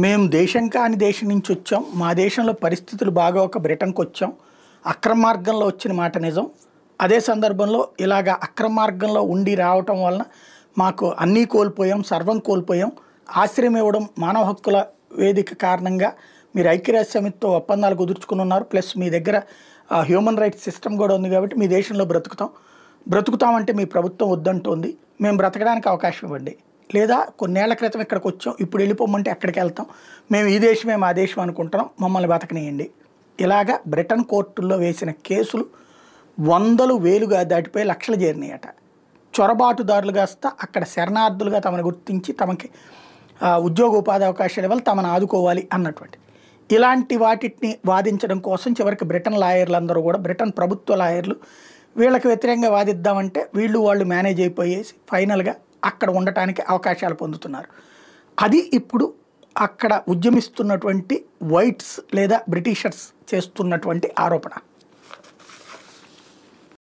మేము దేశం కాని దేశం నుంచి వచ్చాం. మా దేశంలో పరిస్థితులు బాగోక బ్రిటన్‌కి వచ్చాం. అక్రమ మార్గంలో వచ్చిన మాట నిజం. అదే సందర్భంలో ఇలాగ అక్రమ మార్గంలో ఉండి రావటం వలన మాకు అన్నీ కోల్పోయాం, సర్వం కోల్పోయాం. ఆశ్రయం ఇవ్వడం మానవ హక్కుల వేదిక కారణంగా మీరు ఐక్యరాజ్య సమితితో ఒప్పందాలు కుదుర్చుకుని ఉన్నారు. ప్లస్ మీ దగ్గర హ్యూమన్ రైట్స్ సిస్టమ్ కూడా ఉంది కాబట్టి మీ దేశంలో బ్రతుకుతామంటే మీ ప్రభుత్వం వద్దంటోంది. మేము బ్రతకడానికి అవకాశం ఇవ్వండి. లేదా కొన్నేళ్ల క్రితం ఇక్కడికి వచ్చాం, ఇప్పుడు వెళ్ళిపోమంటే ఎక్కడికి వెళ్తాం, మేము ఈ దేశమే మా దేశం అనుకుంటున్నాం, మమ్మల్ని బతకనియండి. ఇలాగా బ్రిటన్ కోర్టుల్లో వేసిన కేసులు వందలు వేలుగా దాటిపోయి లక్షలు చేరినాయట. చొరబాటుదారులుగా అక్కడ శరణార్థులుగా తమను గుర్తించి తమకి ఉద్యోగ ఉపాధి అవకాశాలు ఇవ్వాలి, తమను ఆదుకోవాలి అన్నటువంటి ఇలాంటి వాటిని వాదించడం కోసం చివరికి బ్రిటన్ లాయర్లు అందరూ కూడా బ్రిటన్ ప్రభుత్వ లాయర్లు వీళ్ళకి వ్యతిరేకంగా వాదిద్దామంటే వాళ్ళు మేనేజ్ అయిపోయేసి ఫైనల్గా అక్కడ ఉండటానికి అవకాశాలు పొందుతున్నారు. అది ఇప్పుడు అక్కడ ఉద్యమిస్తున్నటువంటి వైట్స్ లేదా బ్రిటిషర్స్ చేస్తున్నటువంటి ఆరోపణ.